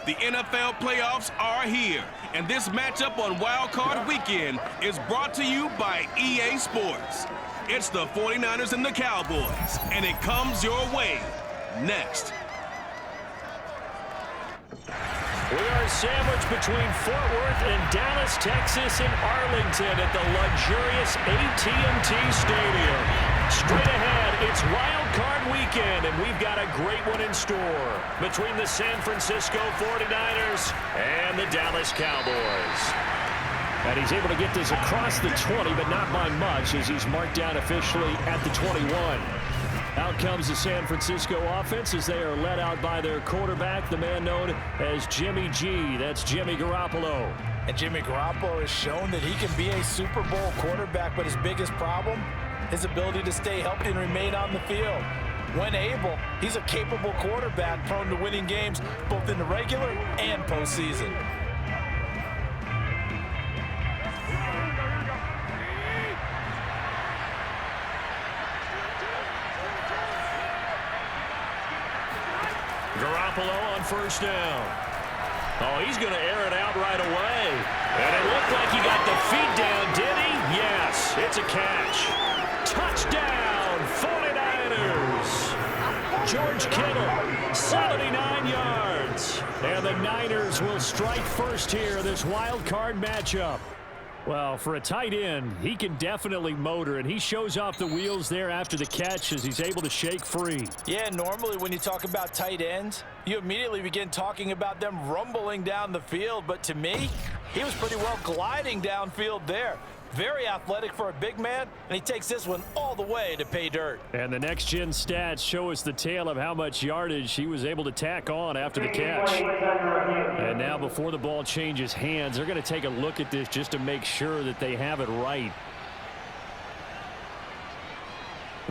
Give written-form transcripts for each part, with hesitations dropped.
The NFL playoffs are here, and this matchup on Wild Card Weekend is brought to you by EA Sports. It's the 49ers and the Cowboys, and it comes your way next. We are sandwiched between Fort Worth and Dallas, Texas, and Arlington at the luxurious AT&T Stadium. Straight ahead, it's Wild Card Weekend, and we've got a great one in store between the San Francisco 49ers and the Dallas Cowboys. And he's able to get this across the 20, but not by much, as he's marked down officially at the 21. Out comes the San Francisco offense as they are led out by their quarterback, the man known as Jimmy G. That's Jimmy Garoppolo. And Jimmy Garoppolo has shown that he can be a Super Bowl quarterback, but his biggest problem, his ability to stay healthy and remain on the field. When able, he's a capable quarterback prone to winning games both in the regular and postseason. Garoppolo on first down. Oh, he's going to air it out right away. And it looked like he got the feet down, did he? Yes, it's a catch. Touchdown, 49ers. George Kittle, 79 yards. And the Niners will strike first here, this wild card matchup. Well, for a tight end, he can definitely motor, and he shows off the wheels there after the catch as he's able to shake free. Yeah, normally when you talk about tight ends, you immediately begin talking about them rumbling down the field. But to me, he was pretty well gliding downfield there. Very athletic for a big man, and he takes this one all the way to pay dirt. And the next-gen stats show us the tale of how much yardage he was able to tack on after the catch. And now before the ball changes hands, they're going to take a look at this just to make sure that they have it right.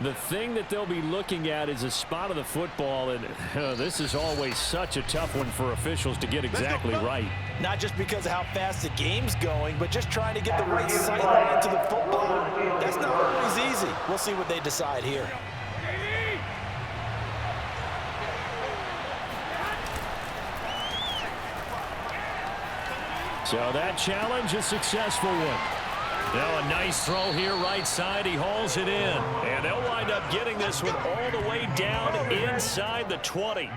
The thing that they'll be looking at is a spot of the football, and this is always such a tough one for officials to get exactly right. Not just because of how fast the game's going, but just trying to get the right sight line to the football. That's not always easy. We'll see what they decide here. So that challenge, a successful one. Now a nice throw here right side. He hauls it in. And they'll wind up getting this one all the way down inside the 20.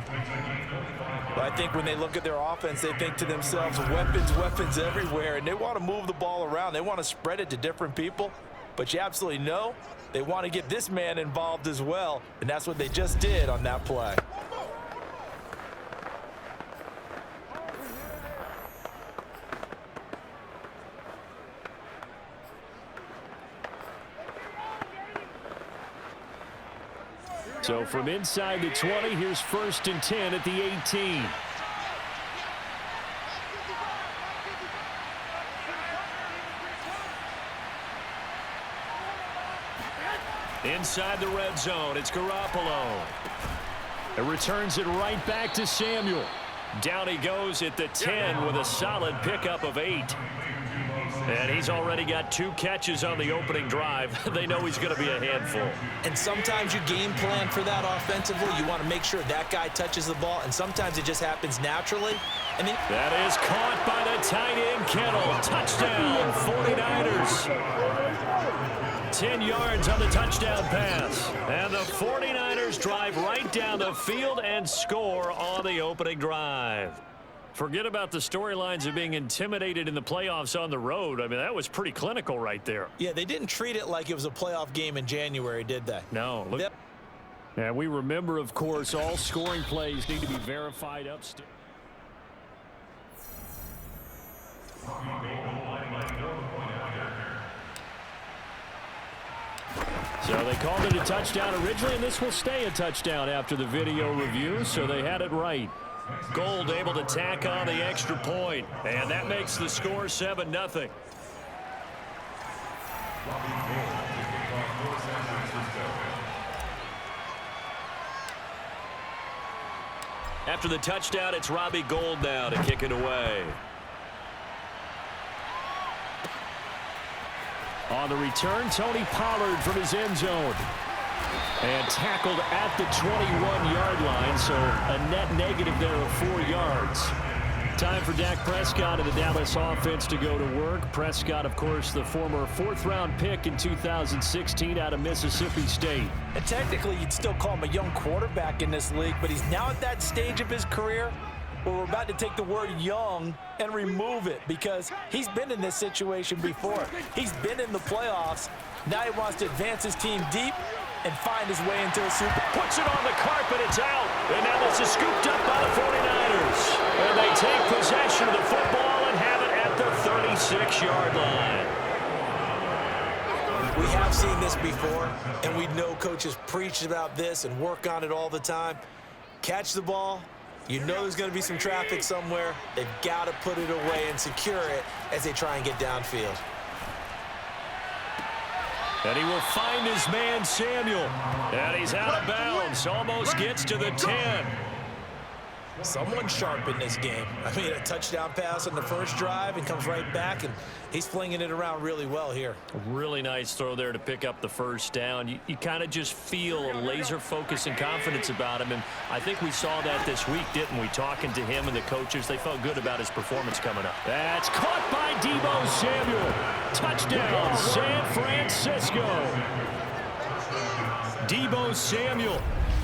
Well, I think when they look at their offense, they think to themselves, weapons, weapons everywhere. And they want to move the ball around. They want to spread it to different people. But you absolutely know they want to get this man involved as well. And that's what they just did on that play. So from inside the 20, here's 1st and 10 at the 18. Inside the red zone, it's Garoppolo. It returns it right back to Samuel. Down he goes at the 10 with a solid pickup of 8. And he's already got 2 catches on the opening drive. They know he's going to be a handful. And sometimes you game plan for that offensively. You want to make sure that guy touches the ball, and sometimes it just happens naturally. That is caught by the tight end, Kittle. Touchdown, 49ers. 10 yards on the touchdown pass. And the 49ers drive right down the field and score on the opening drive. Forget about the storylines of being intimidated in the playoffs on the road. I mean, that was pretty clinical right there. Yeah, they didn't treat it like it was a playoff game in January, did they? No. Look. Yep. And we remember, of course, all scoring plays need to be verified upstairs. So they called it a touchdown originally, and this will stay a touchdown after the video review, so they had it right. Gold able to tack on the extra point, and that makes the score 7-0. After the touchdown, it's Robbie Gould now to kick it away. On the return, Tony Pollard from his end zone. And tackled at the 21-yard line, so a net negative there of 4 yards. Time for Dak Prescott and the Dallas offense to go to work. Prescott, of course, the former 4th-round pick in 2016 out of Mississippi State. And technically, you'd still call him a young quarterback in this league, but he's now at that stage of his career where we're about to take the word young and remove it because he's been in this situation before. He's been in the playoffs. Now he wants to advance his team deep and find his way into a Super Bowl. Puts it on the carpet, it's out. And now this is scooped up by the 49ers. And they take possession of the football and have it at the 36-yard line. We have seen this before, and we know coaches preach about this and work on it all the time. Catch the ball. You know there's going to be some traffic somewhere. They've got to put it away and secure it as they try and get downfield. And he will find his man, Samuel. And he's out of bounds. Almost gets to the 10. Someone sharp in this game. I mean, a touchdown pass on the first drive and comes right back, and he's flinging it around really well here. A really nice throw there to pick up the first down. You kind of just feel a laser focus and confidence about him, and I think we saw that this week, didn't we? Talking to him and the coaches, they felt good about his performance coming up. That's caught by Deebo Samuel. Touchdown, San Francisco. Deebo Samuel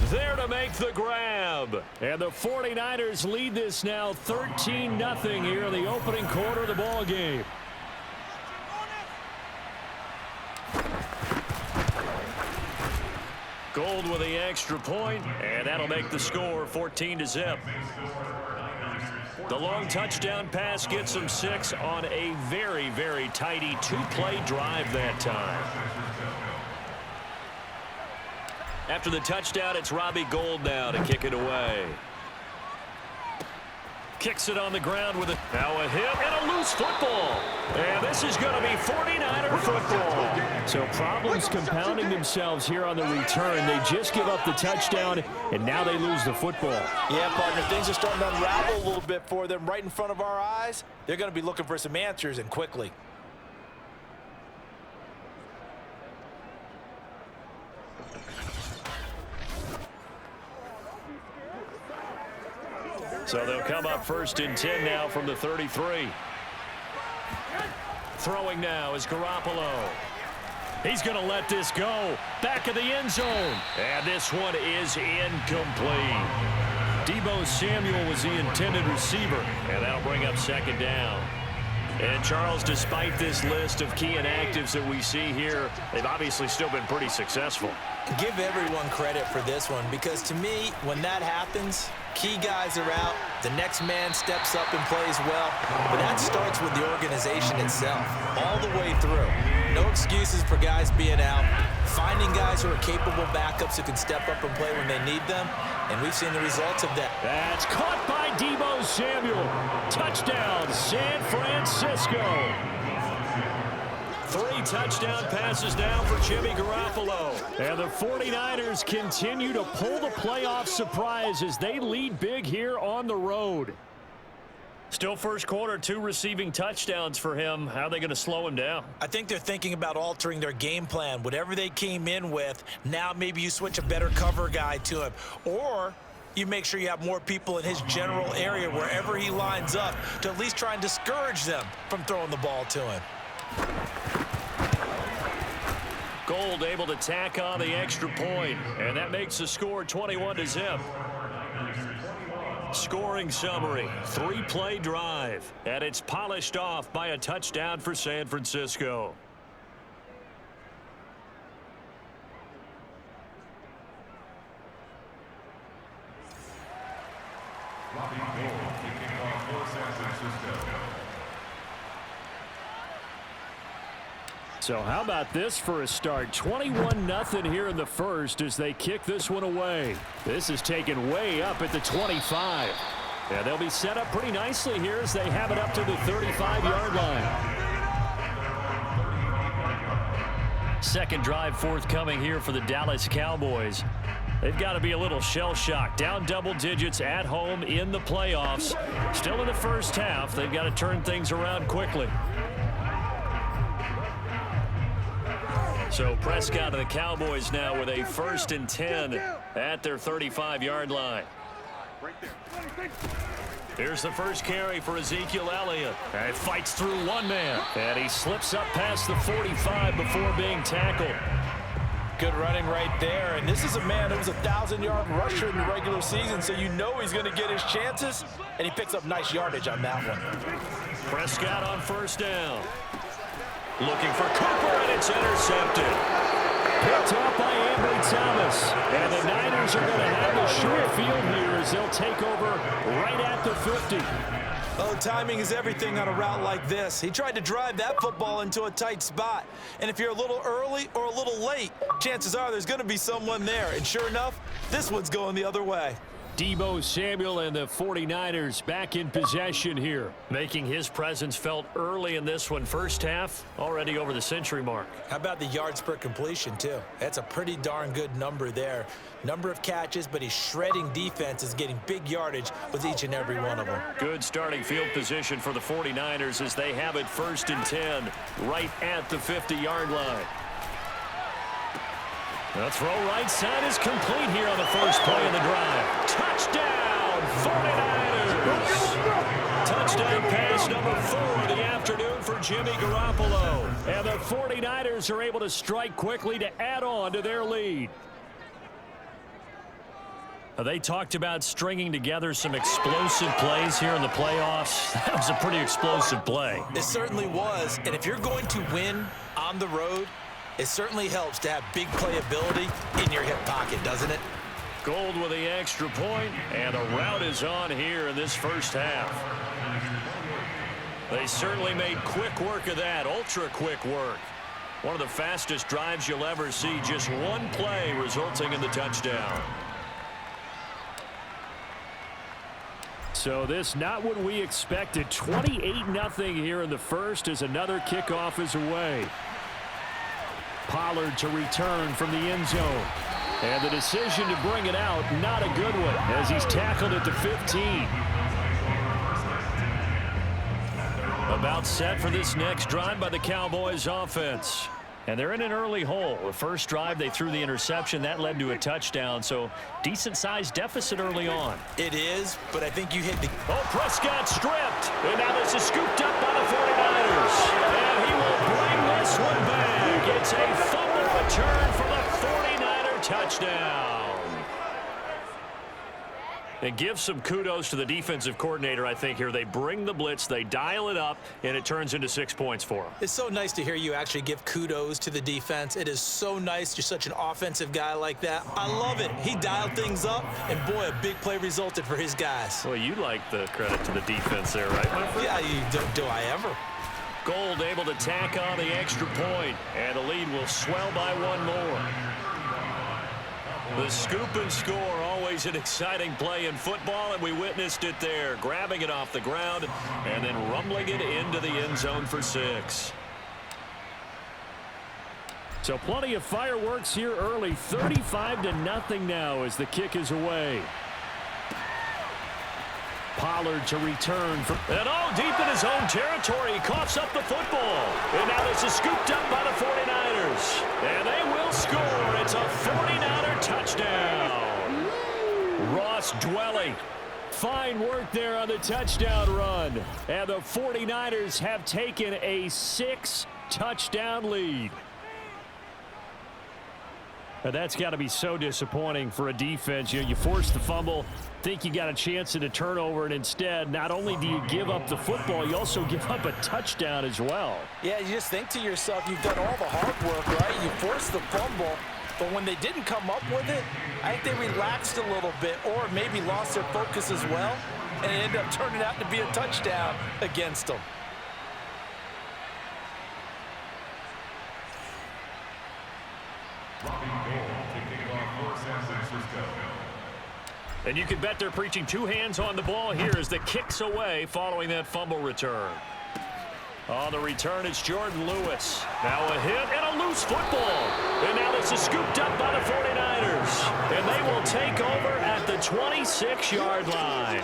there to make the grab. And the 49ers lead this now 13-0 here in the opening quarter of the ball game. Gold with the extra point, and that'll make the score 14-0. The long touchdown pass gets them 6 on a very, very tidy 2-play drive that time. After the touchdown, it's Robbie Gould now to kick it away. Kicks it on the ground with now a hit and a loose football. And this is going to be 49er football. So problems compounding themselves here on the return. They just give up the touchdown, and now they lose the football. Yeah, partner, things are starting to unravel a little bit for them right in front of our eyes. They're going to be looking for some answers, and quickly. So they'll come up 1st and 10 now from the 33. Throwing now is Garoppolo. He's going to let this go. Back of the end zone. And this one is incomplete. Deebo Samuel was the intended receiver. And that'll bring up 2nd down. And Charles, despite this list of key inactives that we see here, they've obviously still been pretty successful. Give everyone credit for this one, because to me, when that happens, key guys are out, the next man steps up and plays well, but that starts with the organization itself, all the way through. No excuses for guys being out, finding guys who are capable backups who can step up and play when they need them, and we've seen the results of that. That's caught by Deebo Samuel. Touchdown, San Francisco. 3 touchdown passes now for Jimmy Garoppolo. And the 49ers continue to pull the playoff surprise as they lead big here on the road. Still first quarter, 2 receiving touchdowns for him. How are they going to slow him down? I think they're thinking about altering their game plan. Whatever they came in with, now maybe you switch a better cover guy to him. Or you make sure you have more people in his general area wherever he lines up to at least try and discourage them from throwing the ball to him. Gould able to tack on the extra point, and that makes the score 21-0. Scoring summary, 3-play drive, and it's polished off by a touchdown for San Francisco. So how about this for a start? 21-0 here in the first as they kick this one away. This is taken way up at the 25. And they'll be set up pretty nicely here as they have it up to the 35-yard line. Second drive forthcoming here for the Dallas Cowboys. They've got to be a little shell-shocked. Down double digits at home in the playoffs. Still in the first half. They've got to turn things around quickly. So Prescott and the Cowboys now with a 1st and 10 at their 35-yard line. Here's the first carry for Ezekiel Elliott. And he fights through one man. And he slips up past the 45 before being tackled. Good running right there. And this is a man who was a 1,000-yard rusher in the regular season, so you know he's going to get his chances. And he picks up nice yardage on that one. Prescott on first down. Looking for Cooper, and it's intercepted. Picked off by Ambry Thomas. And the Niners are going to have a short field here as they'll take over right at the 50. Oh, timing is everything on a route like this. He tried to drive that football into a tight spot. And if you're a little early or a little late, chances are there's going to be someone there. And sure enough, this one's going the other way. Deebo Samuel and the 49ers back in possession here, making his presence felt early in this one. First half, already over the century mark. How about the yards per completion, too? That's a pretty darn good number there. Number of catches, but he's shredding defenses, getting big yardage with each and every one of them. Good starting field position for the 49ers as they have it 1st and 10, right at the 50-yard line. The throw right side is complete here on the first play of the drive. Touchdown, 49ers! Touchdown pass number 4 of the afternoon for Jimmy Garoppolo. And the 49ers are able to strike quickly to add on to their lead. They talked about stringing together some explosive plays here in the playoffs. That was a pretty explosive play. It certainly was. And if you're going to win on the road, it certainly helps to have big playability in your hip pocket, doesn't it? Gold with the extra point, and the route is on here in this first half. They certainly made quick work of that, ultra-quick work. One of the fastest drives you'll ever see, just one play resulting in the touchdown. So this not what we expected. 28-0 here in the first as another kickoff is away. Pollard to return from the end zone. And the decision to bring it out, not a good one, as he's tackled at the 15. About set for this next drive by the Cowboys offense. And they're in an early hole. The first drive, they threw the interception. That led to a touchdown, so decent-sized deficit early on. It is, but I think you hit the... Oh, Prescott stripped. And now this is scooped up by the 49ers. And he will bring this one back. It's a fumble return for the 49er touchdown. And give some kudos to the defensive coordinator, I think, here. They bring the blitz, they dial it up, and it turns into 6 points for them. It's so nice to hear you actually give kudos to the defense. It is so nice. You're such an offensive guy like that. I love it. He dialed things up, and boy, a big play resulted for his guys. Well, you like the credit to the defense there, right, my friend? Yeah, do I ever? Gold able to tack on the extra point, and the lead will swell by one more. The scoop and score, always an exciting play in football, and we witnessed it there, grabbing it off the ground and then rumbling it into the end zone for 6. So plenty of fireworks here early, 35-0 now as the kick is away. Pollard to return. And deep in his own territory, he coughs up the football. And now this is scooped up by the 49ers. And they will score. It's a 49er touchdown. Ross Dwelly. Fine work there on the touchdown run. And the 49ers have taken a 6-touchdown lead. And that's got to be so disappointing for a defense. You force the fumble, think you got a chance at a turnover, and instead, not only do you give up the football, you also give up a touchdown as well. Yeah, you just think to yourself, you've done all the hard work, right? You forced the fumble, but when they didn't come up with it, I think they relaxed a little bit or maybe lost their focus as well, and it ended up turning out to be a touchdown against them. And you can bet they're preaching 2 hands on the ball here as the kick's away following that fumble return. On the return, it's Jordan Lewis. Now a hit and a loose football. And now this is scooped up by the 49ers. And they will take over at the 26-yard line.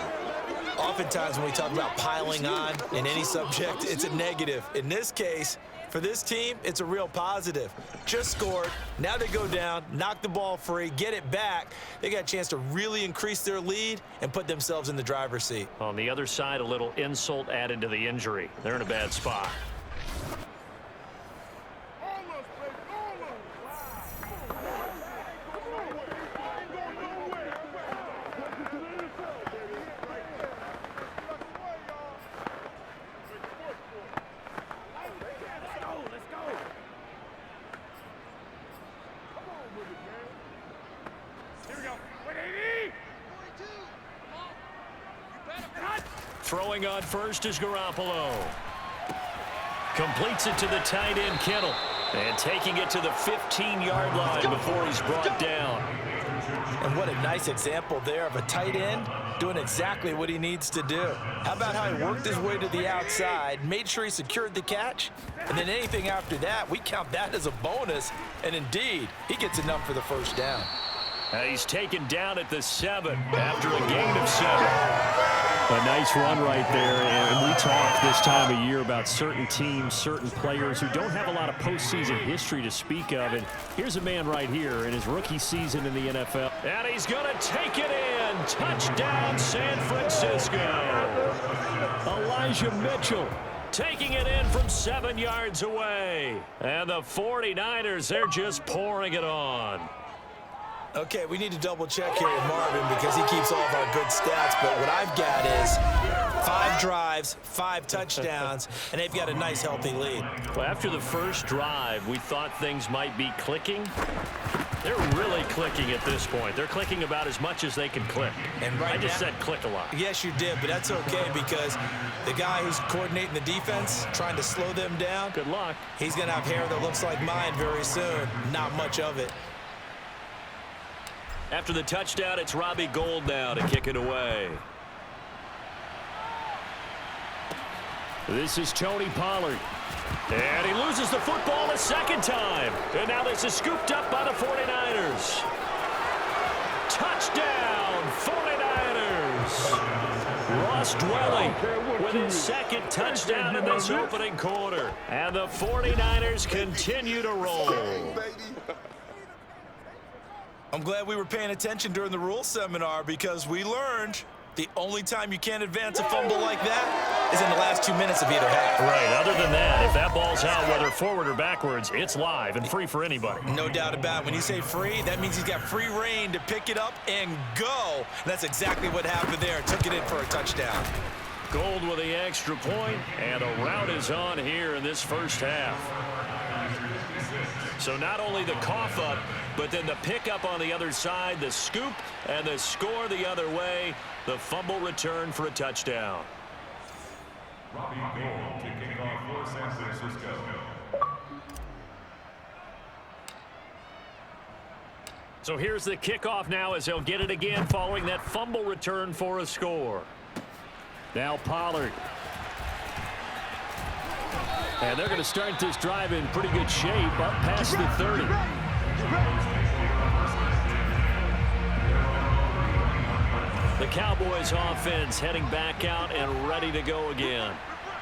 Oftentimes when we talk about piling on in any subject, it's a negative. In this case, For this team, it's a real positive. Just scored. Now they go down, knock the ball free, get it back. They got a chance to really increase their lead and put themselves in the driver's seat. On the other side, a little insult added to the injury. They're in a bad spot. Throwing on first is Garoppolo. Completes it to the tight end, Kittle. And taking it to the 15-yard line before he's brought down. And what a nice example there of a tight end doing exactly what he needs to do. How about how he worked his way to the outside, made sure he secured the catch, and then anything after that, we count that as a bonus. And indeed, he gets enough for the first down. He's taken down at the 7 after a gain of 7. A nice run right there, and we talk this time of year about certain teams, certain players who don't have a lot of postseason history to speak of, and here's a man right here in his rookie season in the NFL. And he's going to take it in. Touchdown, San Francisco. Elijah Mitchell taking it in from 7 yards away. And the 49ers, they're just pouring it on. Okay, we need to double check here with Marvin because he keeps all of our good stats, but what I've got is 5 drives, 5 touchdowns, and they've got a nice, healthy lead. Well, after the first drive, we thought things might be clicking. They're really clicking at this point. They're clicking about as much as they can click. And right I just now, said click a lot. Yes, you did, but that's okay because the guy who's coordinating the defense, trying to slow them down, good luck. He's going to have hair that looks like mine very soon. Not much of it. After the touchdown, it's Robbie Gould now to kick it away. This is Tony Pollard. And he loses the football a second time. And now this is scooped up by the 49ers. Touchdown, 49ers. Ross Dwelly with his second touchdown in this opening quarter. And the 49ers continue to roll. I'm glad we were paying attention during the rules seminar because we learned the only time you can't advance a fumble like that is in the last 2 minutes of either half. Right. Other than that, if that ball's out, whether forward or backwards, it's live and free for anybody. No doubt about it. When you say free, that means he's got free reign to pick it up and go. And that's exactly what happened there. Took it in for a touchdown. Gould with the extra point, and a rout is on here in this first half. So not only the cough up, but then the pickup on the other side, the scoop, and the score the other way, the fumble return for a touchdown. Robbie Gould to kick off for San Francisco. So here's the kickoff now as they'll get it again following that fumble return for a score. Now Pollard. And they're going to start this drive in pretty good shape up past the 30. The Cowboys offense heading back out and ready to go again.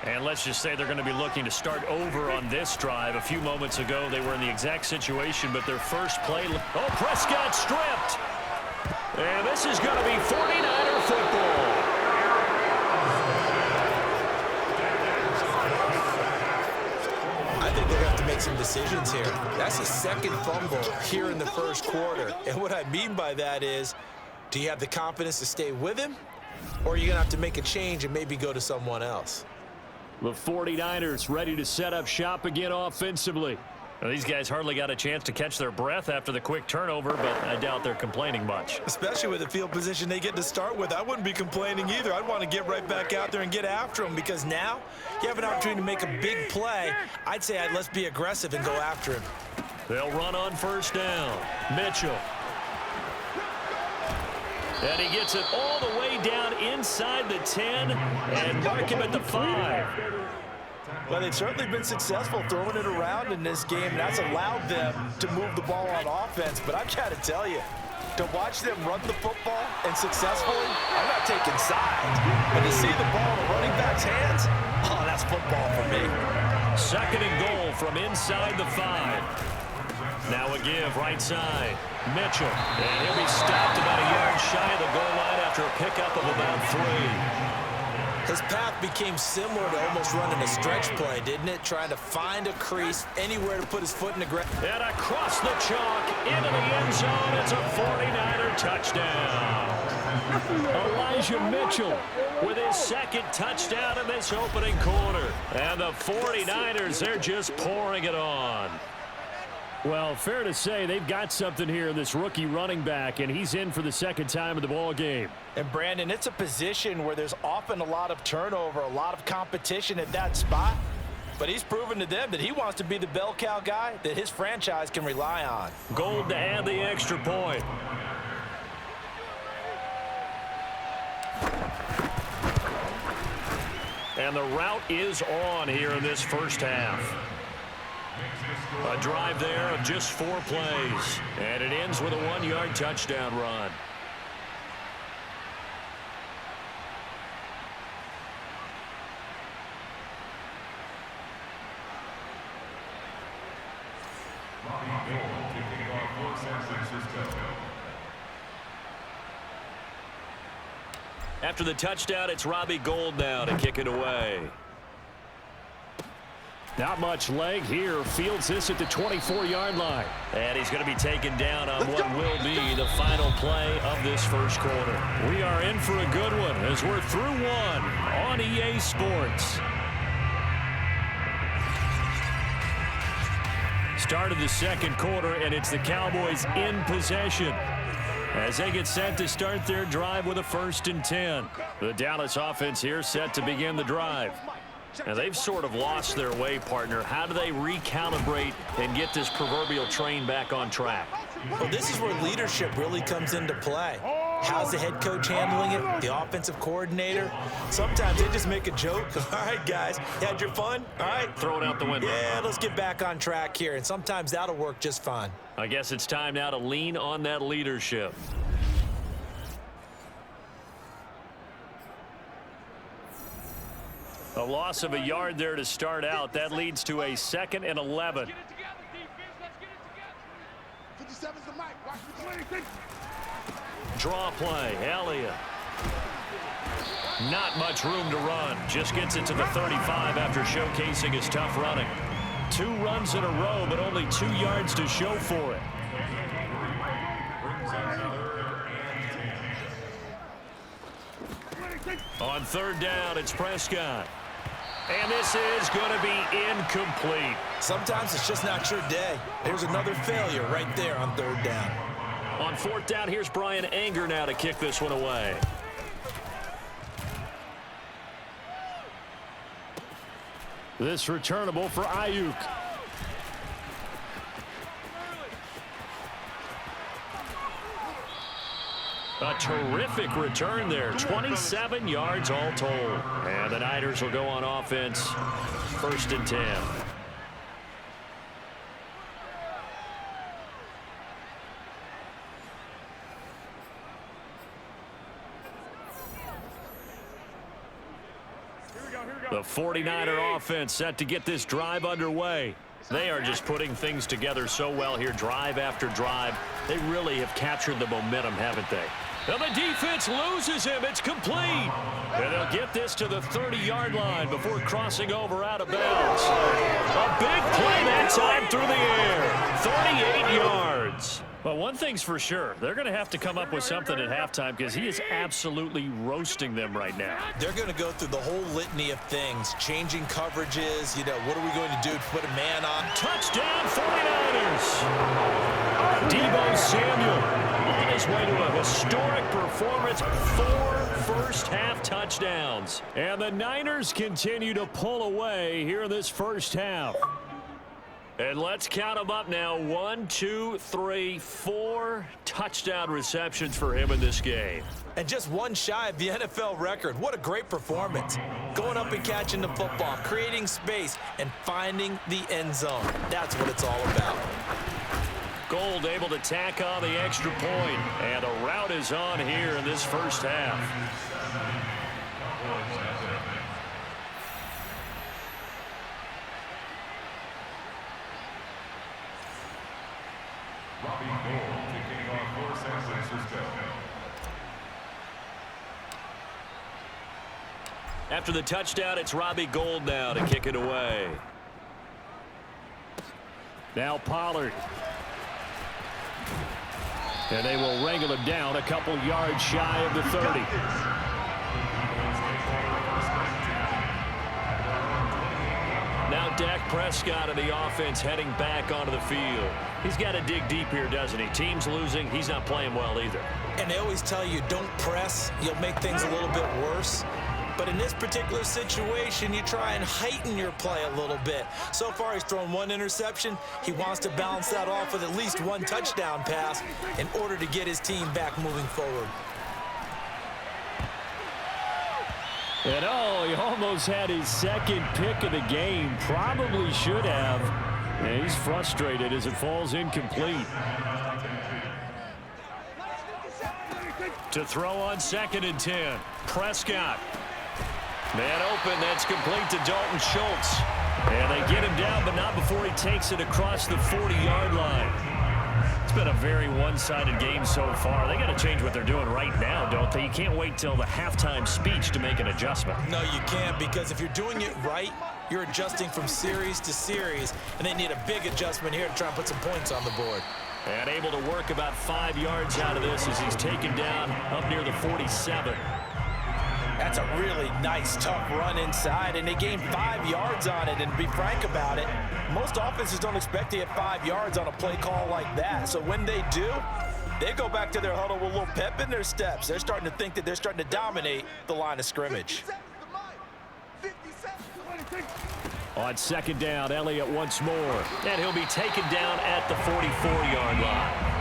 And let's just say they're going to be looking to start over on this drive. A few moments ago, they were in the exact situation, but their first play... Oh, Prescott stripped! And this is going to be 49er football. I think they're going to have to make some decisions here. That's the second fumble here in the first quarter. And what I mean by that is, do you have the confidence to stay with him? Or are you going to have to make a change and maybe go to someone else? The 49ers ready to set up shop again offensively. Now, these guys hardly got a chance to catch their breath after the quick turnover, but I doubt they're complaining much. Especially with the field position they get to start with. I wouldn't be complaining either. I'd want to get right back out there and get after them because now you have an opportunity to make a big play. I'd say let's be aggressive and go after him. They'll run on first down. Mitchell. And he gets it all the way down inside the 10 and mark him at the 5. Well, they've certainly been successful throwing it around in this game. That's allowed them to move the ball on offense. But I've got to tell you, to watch them run the football and successfully, I'm not taking sides. But to see the ball in the running back's hands, oh, that's football for me. second and goal from inside the 5. Now a give right side. Mitchell. And he'll be stopped about a yard shy of the goal line after a pickup of about 3. His path became similar to almost running a stretch play, didn't it? Trying to find a crease, anywhere to put his foot in the ground. And across the chalk, into the end zone. It's a 49er touchdown. Elijah Mitchell with his second touchdown in this opening quarter. And the 49ers, they're just pouring it on. Well, fair to say they've got something here in this rookie running back, and he's in for the second time of the ball game. And, Brandon, it's a position where there's often a lot of turnover, a lot of competition at that spot. But he's proven to them that he wants to be the bell cow guy that his franchise can rely on. Gold to add the extra point. And the route is on here in this first half. A drive there of just 4 plays. And it ends with a 1-yard touchdown run. After the touchdown, it's Robbie Gould now to kick it away. Not much leg here. Fields this at the 24-yard line. And he's going to be taken down on what will be the final play of this first quarter. We are in for a good one as we're through one on EA Sports. Start of the second quarter, and it's the Cowboys in possession as they get set to start their drive with a 1st and 10. The Dallas offense here set to begin the drive. And they've sort of lost their way, partner. How do they recalibrate and get this proverbial train back on track? Well, this is where leadership really comes into play. How's the head coach handling it? The offensive coordinator? Sometimes they just make a joke. All right, guys, you had your fun? All right. Throw it out the window. Yeah, let's get back on track here. And sometimes that'll work just fine. I guess it's time now to lean on that leadership. A loss of a yard there to start out. That leads to a 2nd and 11. Draw play. Elliott. Not much room to run. Just gets it to the 35 after showcasing his tough running. 2 runs in a row, but only 2 yards to show for it. On 3rd down, it's Prescott. And this is going to be incomplete. Sometimes it's just not your day. There's another failure right there on 3rd down. On 4th down, here's Brian Anger now to kick this one away. This returnable for Ayuk. A terrific return there. 27 yards all told. And the Niners will go on offense. 1st and 10. The 49er offense set to get this drive underway. They are just putting things together so well here, drive after drive. They really have captured the momentum, haven't they? And the defense loses him. It's complete. And they'll get this to the 30-yard line before crossing over out of bounds. A big play that time through the air. 38 yards. Well, one thing's for sure. They're going to have to come up with something at halftime because he is absolutely roasting them right now. They're going to go through the whole litany of things, changing coverages. You know, what are we going to do to put a man on? Touchdown 49ers. Deebo Samuel on his way to a historic performance. 4 first-half touchdowns. And the Niners continue to pull away here in this first half. And let's count them up now. 1, 2, 3, 4 touchdown receptions for him in this game. And just 1 shy of the NFL record. What a great performance. Going up and catching the football, creating space, and finding the end zone. That's what it's all about. Gould able to tack on the extra point. And the route is on here in this first half. Francisco. After the touchdown, it's Robbie Gould now to kick it away. Now Pollard. And they will wrangle him down a couple yards shy of the 30. Now Dak Prescott of the offense heading back onto the field. He's got to dig deep here, doesn't he? Team's losing. He's not playing well either. And they always tell you, don't press. You'll make things a little bit worse. But in this particular situation, you try and heighten your play a little bit. So far, he's thrown one interception. He wants to balance that off with at least one touchdown pass in order to get his team back moving forward. And he almost had his second pick of the game. Probably should have. And he's frustrated as it falls incomplete. To throw on 2nd and 10. Prescott. Man open, that's complete to Dalton Schultz. And they get him down, but not before he takes it across the 40-yard line. It's been a very one-sided game so far. They got to change what they're doing right now, don't they? You can't wait till the halftime speech to make an adjustment. No, you can't, because if you're doing it right, you're adjusting from series to series, and they need a big adjustment here to try and put some points on the board. And able to work about 5 yards out of this as he's taken down up near the 47. That's a really nice, tough run inside, and they gained 5 yards on it. And to be frank about it, most offenses don't expect to get 5 yards on a play call like that. So when they do, they go back to their huddle with a little pep in their steps. They're starting to think that they're starting to dominate the line of scrimmage. On 2nd down, Elliott once more. And he'll be taken down at the 44-yard line.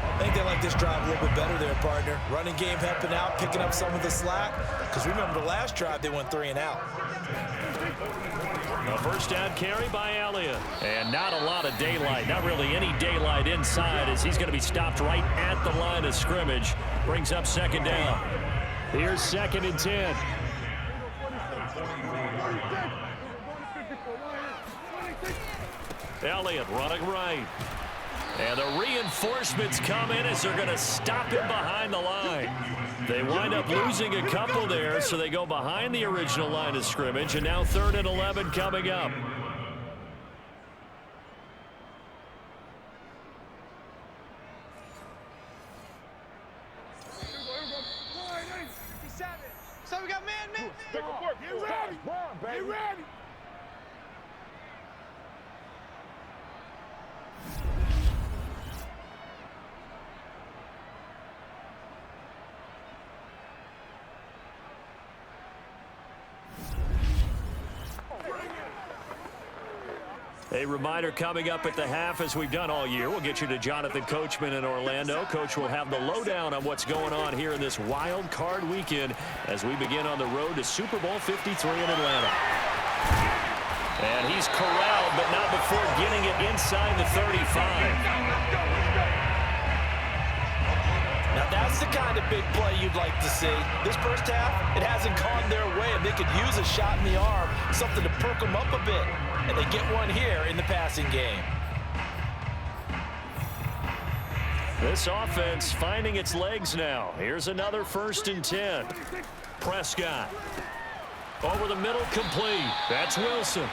I think they like this drive a little bit better there, partner. Running game helping out, picking up some of the slack. Because remember, the last drive, they went 3 and out. A first down carry by Elliott. And not a lot of daylight. Not really any daylight inside as he's going to be stopped right at the line of scrimmage. Brings up 2nd down. Here's 2nd and 10. Elliott running right. And the reinforcements come in as they're going to stop him behind the line. They wind up losing a couple there, so they go behind the original line of scrimmage, and now 3rd and 11 coming up. So we got man. Get ready. Get ready. A reminder coming up at the half, as we've done all year. We'll get you to Jonathan Coachman in Orlando. Coach will have the lowdown on what's going on here in this wild card weekend as we begin on the road to Super Bowl 53 in Atlanta. And he's corralled, but not before getting it inside the 35. Now that's the kind of big play you'd like to see. This first half, it hasn't gone their way, and they could use a shot in the arm, something to perk them up a bit. And they get one here in the passing game. This offense finding its legs now. Here's another 1st and 10. Prescott. Over the middle, complete. That's Wilson.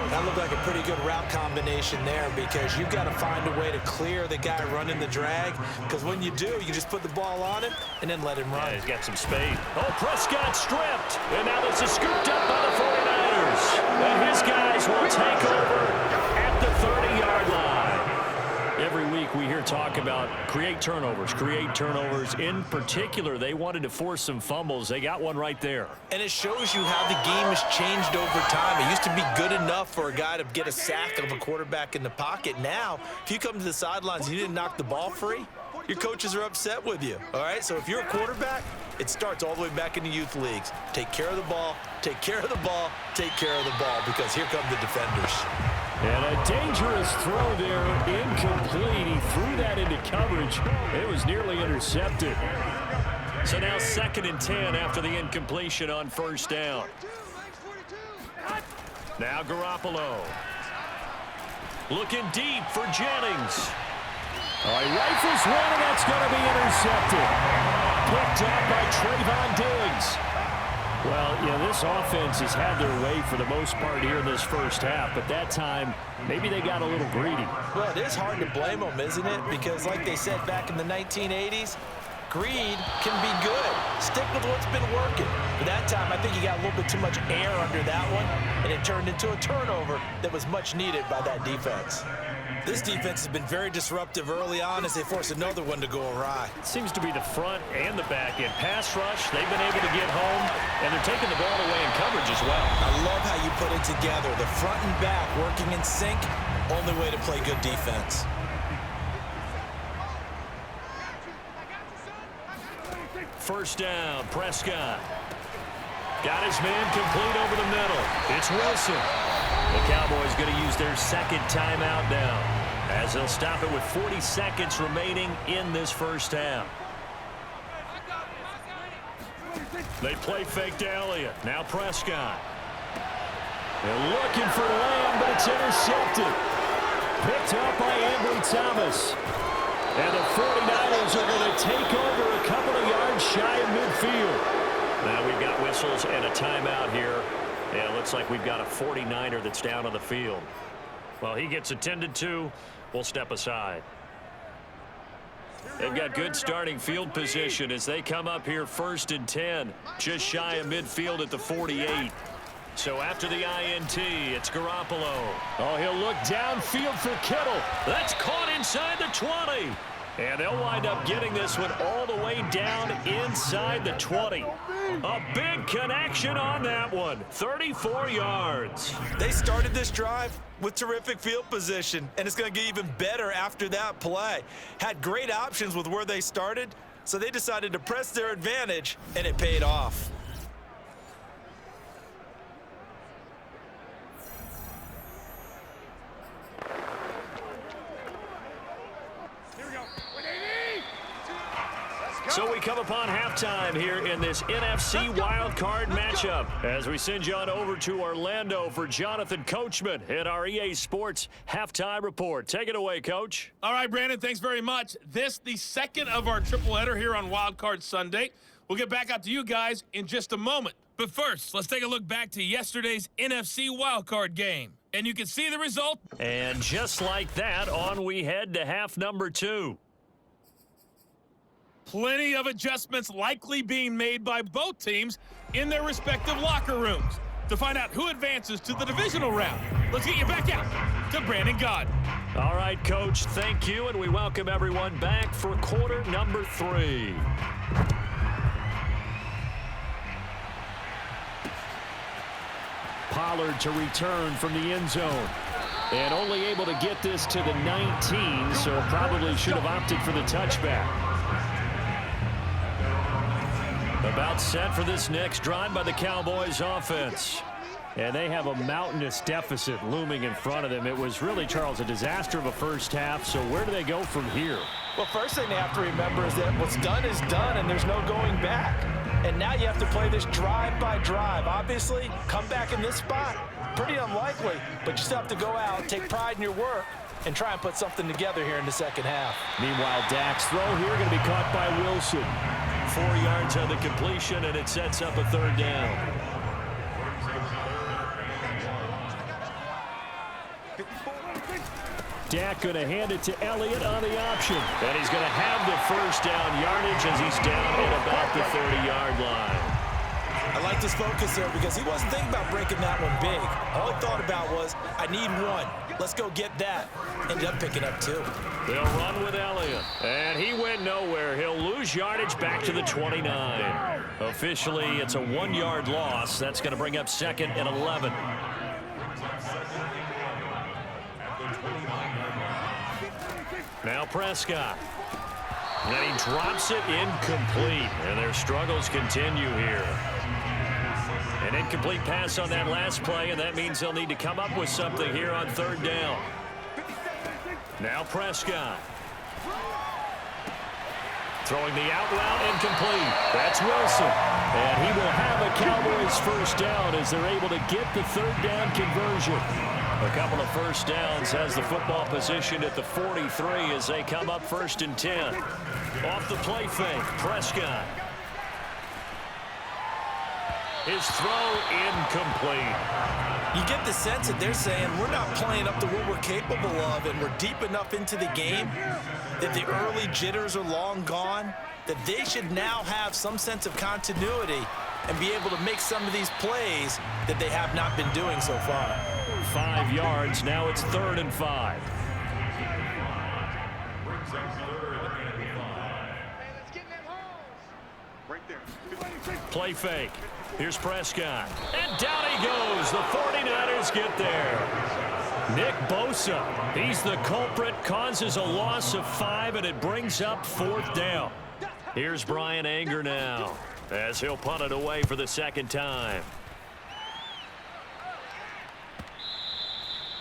That looked like a pretty good route combination there, because you've got to find a way to clear the guy running the drag, because when you do, you just put the ball on him and then let him run. Yeah, he's got some speed. Oh, Prescott stripped. And now this is scooped up by the 49ers. And his guys will take over at the 30-yard line. Every week we hear talk about create turnovers. In particular, they wanted to force some fumbles. They got one right there. And it shows you how the game has changed over time. It used to be good enough for a guy to get a sack of a quarterback in the pocket. Now, if you come to the sidelines and you didn't knock the ball free, your coaches are upset with you. All right? So if you're a quarterback, it starts all the way back in the youth leagues. Take care of the ball, take care of the ball, take care of the ball, because here come the defenders. And a dangerous throw there, incomplete. He threw that into coverage. It was nearly intercepted. So now 2nd and 10 after the incompletion on 1st down. Now Garoppolo. Looking deep for Jennings. Oh, he rifles one, and that's going to be intercepted. Picked up by Trayvon Diggs. Well, you know, this offense has had their way for the most part here in this first half, but that time, maybe they got a little greedy. Well, it is hard to blame them, isn't it? Because like they said back in the 1980s, greed can be good. Stick with what's been working. But that time, I think he got a little bit too much air under that one, and it turned into a turnover that was much needed by that defense. This defense has been very disruptive early on as they force another one to go awry. It seems to be the front and the back end. Pass rush, they've been able to get home, and they're taking the ball away in coverage as well. I love how you put it together. The front and back working in sync, only way to play good defense. First down, Prescott. Got his man complete over the middle. It's Wilson. The Cowboys going to use their second timeout now, as they'll stop it with 40 seconds remaining in this first half. They play fake to Elliott. Now Prescott. They're looking for Lamb, but it's intercepted. Picked up by Ambry Thomas. And the 49ers are going to take over a couple of yards shy of midfield. Now we've got whistles and a timeout here. Yeah, it looks like we've got a 49er that's down on the field. Well, he gets attended to. We'll step aside. They've got good starting field position as they come up here 1st and 10. Just shy of midfield at the 48. So after the INT, it's Garoppolo. Oh, he'll look downfield for Kittle. That's caught inside the 20. And they'll wind up getting this one all the way down inside the 20. A big connection on that one. 34 yards. They started this drive with terrific field position, and it's going to get even better after that play. Had great options with where they started, so they decided to press their advantage, and it paid off. So we come upon halftime here in this NFC wildcard matchup as we send you on over to Orlando for Jonathan Coachman in our EA Sports Halftime Report. Take it away, Coach. All right, Brandon, thanks very much. This, the second of our triple header here on Wildcard Sunday. We'll get back out to you guys in just a moment. But first, let's take a look back to yesterday's NFC wildcard game. And you can see the result. And just like that, on we head to half number 2. Plenty of adjustments likely being made by both teams in their respective locker rooms. To find out who advances to the divisional round, let's get you back out to Brandon Gaudin. All right, Coach, thank you, and we welcome everyone back for quarter number 3. Pollard to return from the end zone. And only able to get this to the 19, so probably should have opted for the touchback. About set for this next drive by the Cowboys offense. And they have a mountainous deficit looming in front of them. It was really, Charles, a disaster of a first half. So where do they go from here? Well, first thing they have to remember is that what's done is done, and there's no going back. And now you have to play this drive by drive. Obviously, come back in this spot, pretty unlikely. But you still have to go out, take pride in your work, and try and put something together here in the second half. Meanwhile, Dak's throw here going to be caught by Wilson. 4 yards on the completion, and it sets up a third down. Dak going to hand it to Elliott on the option. And he's going to have the first down yardage as he's down at about the 30-yard line. I like this focus there because he wasn't thinking about breaking that one big. All he thought about was, I need one. Let's go get that. Ended up picking up 2. They'll run with Elliott. And he went nowhere. He'll lose yardage back to the 29. Officially, it's a 1-yard loss. That's going to bring up 2nd and 11. Now Prescott. And he drops it incomplete. And their struggles continue here. An incomplete pass on that last play, and that means they'll need to come up with something here on third down. Now Prescott. Throwing the out route incomplete. That's Wilson. And he will have a Cowboys first down as they're able to get the third down conversion. A couple of first downs has the football positioned at the 43 as they come up 1st and 10. Off the play fake, Prescott. His throw incomplete. You get the sense that they're saying we're not playing up to what we're capable of, and we're deep enough into the game that the early jitters are long gone, that they should now have some sense of continuity and be able to make some of these plays that they have not been doing so far. 5 yards. Now it's 3rd and 5. Play fake. Here's Prescott. And down he goes. The 49ers get there. Nick Bosa, he's the culprit, causes a loss of 5, and it brings up 4th down. Here's Brian Anger now as he'll punt it away for the 2nd time.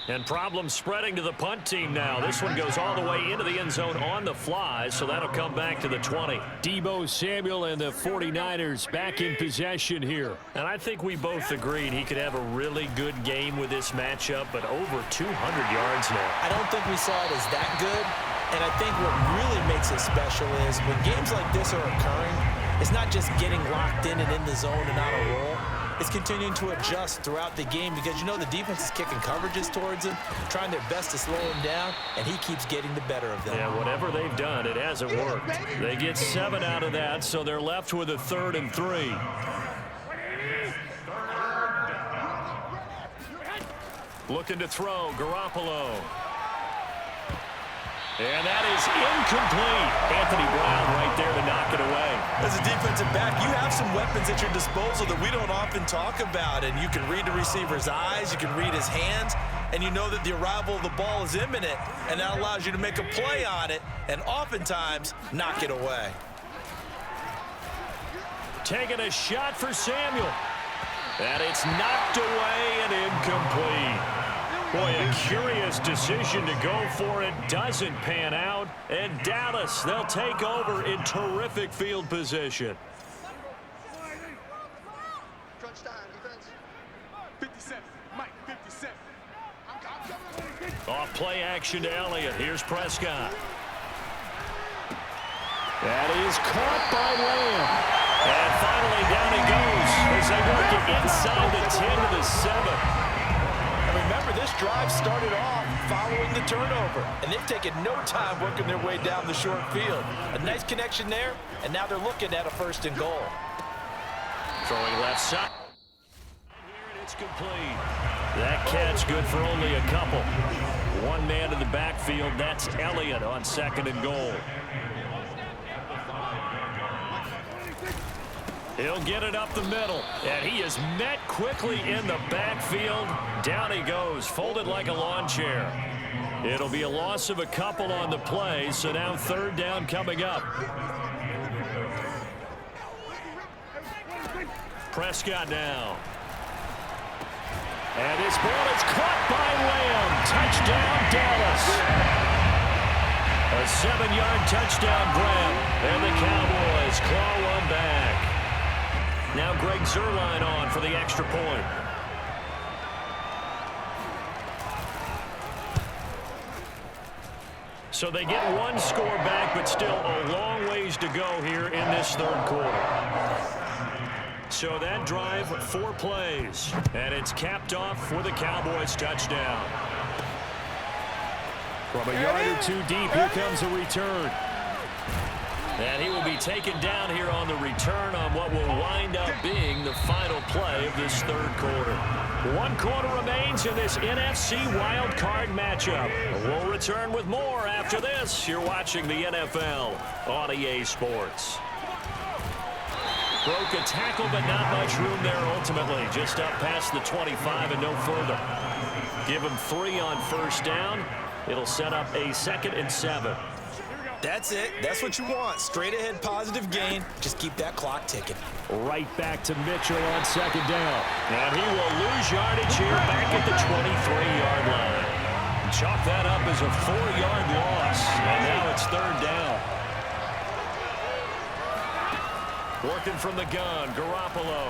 And problems spreading to the punt team now. This one goes all the way into the end zone on the fly, so that'll come back to the 20. Deebo Samuel and the 49ers back in possession here. And I think we both agreed he could have a really good game with this matchup, but over 200 yards now. I don't think we saw it as that good, and I think what really makes it special is when games like this are occurring, it's not just getting locked in and in the zone and on a roll. It's continuing to adjust throughout the game because, you know, the defense is kicking coverages towards him, trying their best to slow him down, and he keeps getting the better of them. Yeah, whatever they've done, it hasn't worked. They get 7 out of that, so they're left with a 3rd and 3. Looking to throw, Garoppolo. And that is incomplete. Anthony Brown right there to knock it away. As a defensive back, you have some weapons at your disposal that we don't often talk about, and you can read the receiver's eyes, you can read his hands, and you know that the arrival of the ball is imminent, and that allows you to make a play on it and oftentimes knock it away. Taking a shot for Samuel. And it's knocked away and incomplete. Boy, a curious decision to go for it. Doesn't pan out. And Dallas, they'll take over in terrific field position. Crunch time, defense. 57. Mike, 57. Off play action to Elliott. Here's Prescott. That is caught by Lamb. And finally down he goes as they work it inside the 10 to the 7. Remember, this drive started off following the turnover, and they've taken no time working their way down the short field. A nice connection there, and now they're looking at a 1st and goal. Throwing left side. Here and it's complete. That catch good for only a couple. One man in the backfield, that's Elliott on 2nd and goal. He'll get it up the middle, and he is met quickly in the backfield. Down he goes, folded like a lawn chair. It'll be a loss of a couple on the play, so now 3rd down coming up. Prescott now. And this ball is caught by Lamb. Touchdown, Dallas. A 7-yard touchdown grab, and the Cowboys claw one back. Now Greg Zuerlein on for the extra point. So they get 1 score back, but still a long ways to go here in this 3rd quarter. So that drive, 4 plays, and it's capped off with a Cowboys touchdown. From a yard or 2 deep, here comes a return. And he will be taken down here on the return on what will wind up being the final play of this 3rd quarter. 1 quarter remains in this NFC wild card matchup. We'll return with more after this. You're watching the NFL on EA Sports. Broke a tackle, but not much room there ultimately. Just up past the 25 and no further. Give him 3 on 1st down. It'll set up a 2nd and 7. That's it. That's what you want. Straight ahead positive gain. Just keep that clock ticking. Right back to Mitchell on 2nd down. And he will lose yardage here back at the 23-yard line. Chalk that up as a 4-yard loss. And now it's 3rd down. Working from the gun, Garoppolo.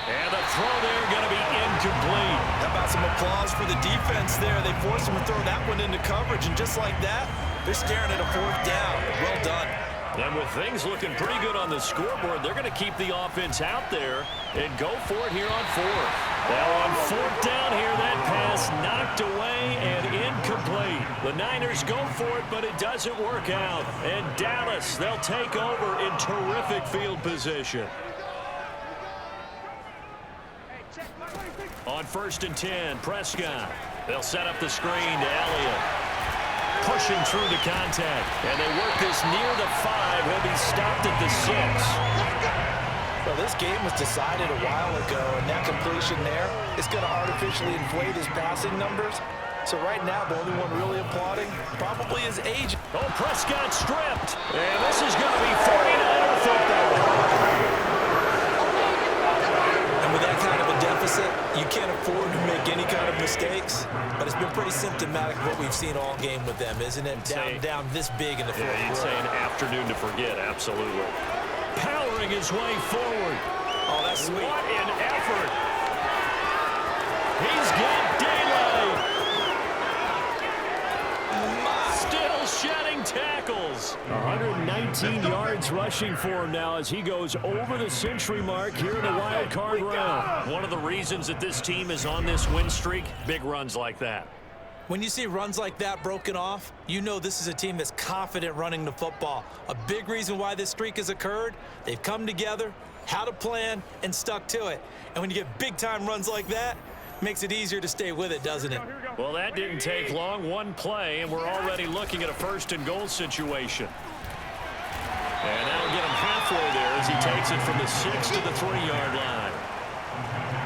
And the throw there going to be incomplete. How about some applause for the defense there? They forced him to throw that one into coverage, and just like that, they're staring at a 4th down. Well done. And with things looking pretty good on the scoreboard, they're going to keep the offense out there and go for it here on 4th. Now on 4th down here, that pass knocked away and incomplete. The Niners go for it, but it doesn't work out. And Dallas, they'll take over in terrific field position. On 1st and 10, Prescott. They'll set up the screen to Elliott. Pushing through the contact. And they work this near the 5. He'll be stopped at the 6. Well, this game was decided a while ago, and that completion there is going to artificially inflate his passing numbers. So right now, the only one really applauding probably his age. Oh, Prescott stripped. And this is going to be 49er football. With that kind of a deficit, you can't afford to make any kind of mistakes. But it's been pretty symptomatic of what we've seen all game with them, isn't it? Down this big in the fourth. Yeah, you'd say an afternoon to forget, absolutely. Powering his way forward. Oh, that's sweet. What an effort. He's got daylight. Still shedding tackles. 119 yards rushing for him now as he goes over the century mark here in the wild card round. One of the reasons that this team is on this win streak, big runs like that. When you see runs like that broken off, you know this is a team that's confident running the football. A big reason why this streak has occurred, they've come together, had a plan, and stuck to it. And when you get big-time runs like that, it makes it easier to stay with it, doesn't it? Well, that didn't take long. One play, and we're already looking at a 1st and goal situation. And that'll get him halfway there as he takes it from the 6 to the 3-yard line.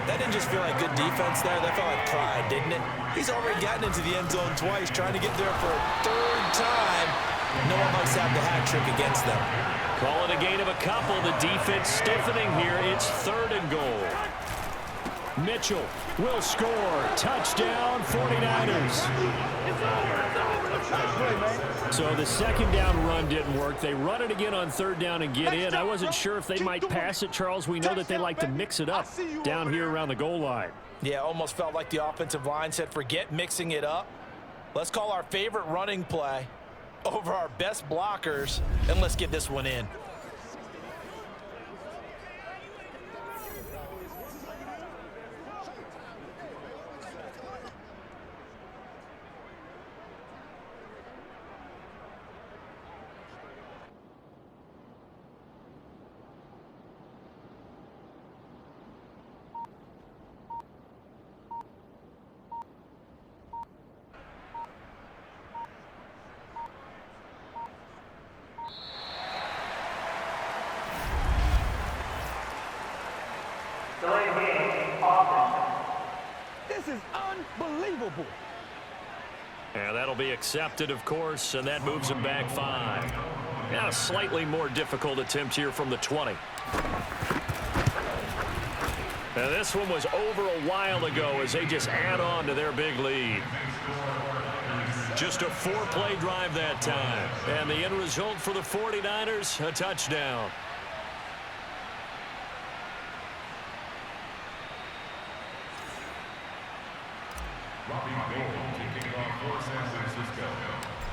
That didn't just feel like good defense there. That felt like pride, didn't it? He's already gotten into the end zone twice, trying to get there for a 3rd time. No one likes to have the hat trick against them. Call it a gain of a couple. The defense stiffening here. It's 3rd and goal. Mitchell will score. Touchdown, 49ers. So the 2nd down run didn't work. They run it again on 3rd down and get in. I wasn't sure if they might pass it, Charles. We know that they like to mix it up down here around the goal line. Yeah, almost felt like the offensive line said, forget mixing it up. Let's call our favorite running play over our best blockers, and let's get this one in. This is unbelievable. And that'll be accepted, of course, and that moves him back 5. Now a slightly more difficult attempt here from the 20. And this one was over a while ago as they just add on to their big lead. Just a 4-play drive that time. And the end result for the 49ers, a touchdown.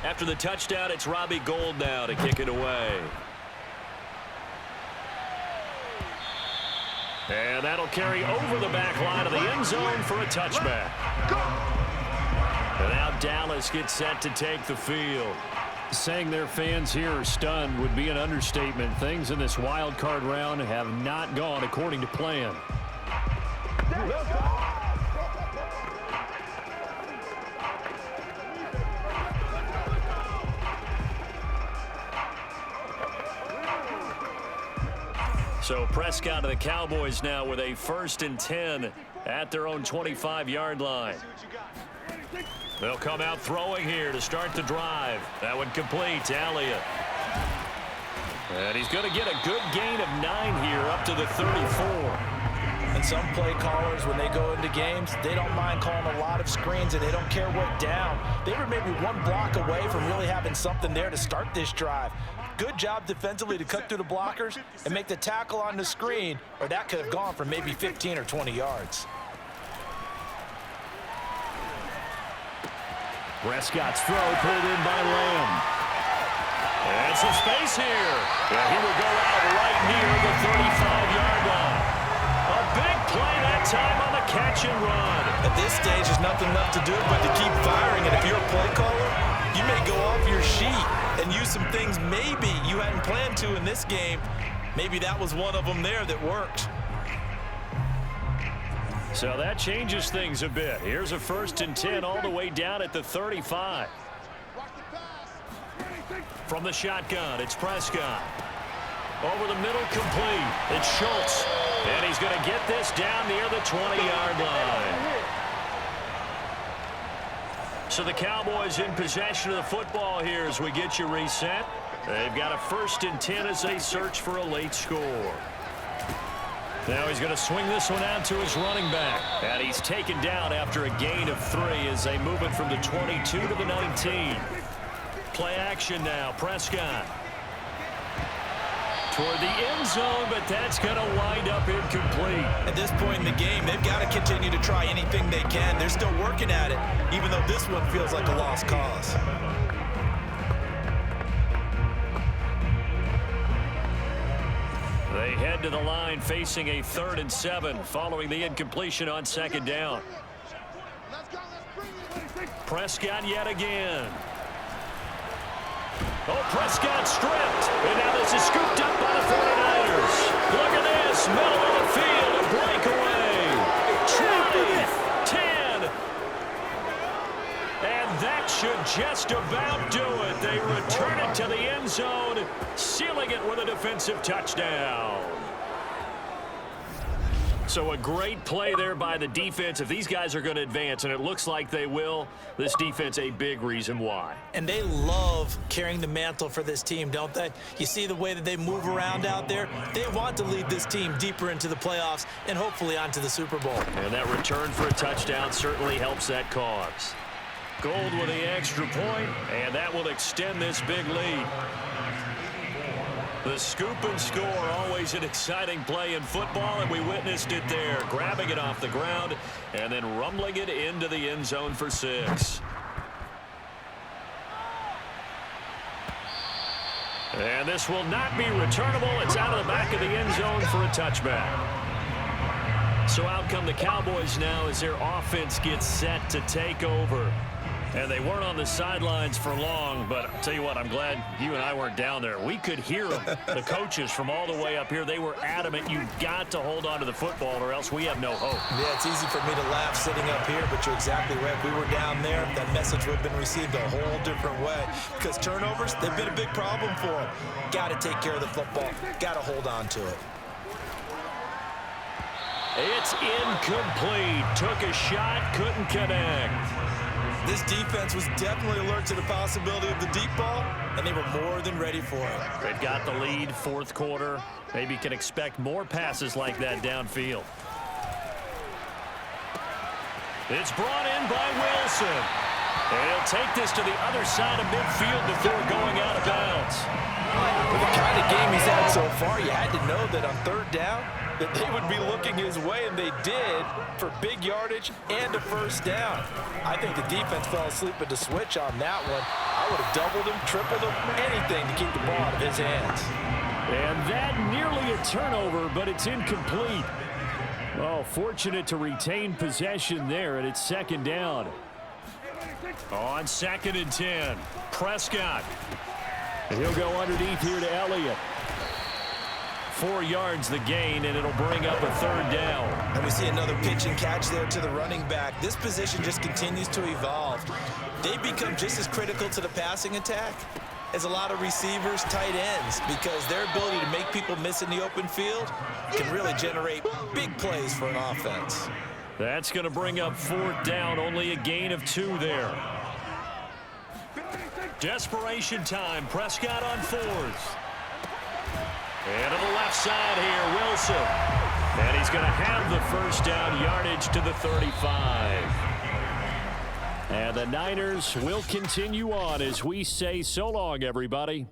After the touchdown, it's Robbie Gould now to kick it away. And that'll carry over the back line of the end zone for a touchback. And now Dallas gets set to take the field. Saying their fans here are stunned would be an understatement. Things in this wild card round have not gone according to plan. So Prescott of the Cowboys now with a 1st and 10 at their own 25-yard line. They'll come out throwing here to start the drive. That one complete to Elliott. And he's going to get a good gain of 9 here up to the 34. And some play callers, when they go into games, they don't mind calling a lot of screens, and they don't care what down. They were maybe one block away from really having something there to start this drive. Good job defensively to cut through the blockers and make the tackle on the screen, or that could have gone for maybe 15 or 20 yards. Prescott's throw pulled in by Lamb. And some space here. And he will go out right near the 35-yard line. A big play that time on the catch and run. At this stage, there's nothing left to do but to keep firing. And if you're a play caller, you may go off your sheet and use some things maybe you hadn't planned to in this game. Maybe that was one of them there that worked. So that changes things a bit. Here's a 1st and 10 all the way down at the 35. From the shotgun, it's Prescott. Over the middle, complete. It's Schultz. And he's going to get this down near the 20-yard line. So the Cowboys in possession of the football here as we get you reset. They've got a 1st and 10 as they search for a late score. Now he's going to swing this one out to his running back. And he's taken down after a gain of 3 as they move it from the 22 to the 19. Play action now, Prescott. Toward the end zone, but that's going to wind up incomplete. At this point in the game, they've got to continue to try anything they can. They're still working at it, even though this one feels like a lost cause. They head to the line facing a 3rd and 7 following the incompletion on 2nd down. Prescott yet again. Oh, Prescott stripped. And now this is scooped up by the 49ers. Look at this. Middle of the field. A breakaway. 10. And that should just about do it. They return it to the end zone, sealing it with a defensive touchdown. So a great play there by the defense. If these guys are going to advance, and it looks like they will, this defense a big reason why. And they love carrying the mantle for this team, don't they? You see the way that they move around out there? They want to lead this team deeper into the playoffs and hopefully onto the Super Bowl. And that return for a touchdown certainly helps that cause. Gold with the extra point, and that will extend this big lead. The scoop and score, always an exciting play in football, and we witnessed it there. Grabbing it off the ground and then rumbling it into the end zone for 6. And this will not be returnable. It's out of the back of the end zone for a touchback. So out come the Cowboys now as their offense gets set to take over. And they weren't on the sidelines for long, but I'll tell you what, I'm glad you and I weren't down there. We could hear them, the coaches from all the way up here. They were adamant, you've got to hold on to the football or else we have no hope. Yeah, it's easy for me to laugh sitting up here, but you're exactly right. If we were down there, that message would have been received a whole different way. Because turnovers, they've been a big problem for them. Got to take care of the football. Got to hold on to it. It's incomplete. Took a shot, couldn't connect. This defense was definitely alert to the possibility of the deep ball, and they were more than ready for it. They've got the lead, 4th quarter. Maybe can expect more passes like that downfield. It's brought in by Wilson. And he'll take this to the other side of midfield before going out of bounds. With the kind of game he's had so far, you had to know that on 3rd down, that they would be looking his way, and they did, for big yardage and a 1st down. I think the defense fell asleep at the switch on that one. I would have doubled him, tripled him, anything to keep the ball out of his hands. And that nearly a turnover, but it's incomplete. Oh, fortunate to retain possession there, and it's 2nd down. On 2nd and 10, Prescott. And he'll go underneath here to Elliott. 4 yards the gain, and it'll bring up a 3rd down. And we see another pitch and catch there to the running back. This position just continues to evolve. They become just as critical to the passing attack as a lot of receivers, tight ends, because their ability to make people miss in the open field can really generate big plays for an offense. That's going to bring up 4th down, only a gain of 2 there. Desperation time, Prescott on 4th. And to the left side here, Wilson. And he's going to have the 1st down yardage to the 35. And the Niners will continue on as we say so long, everybody.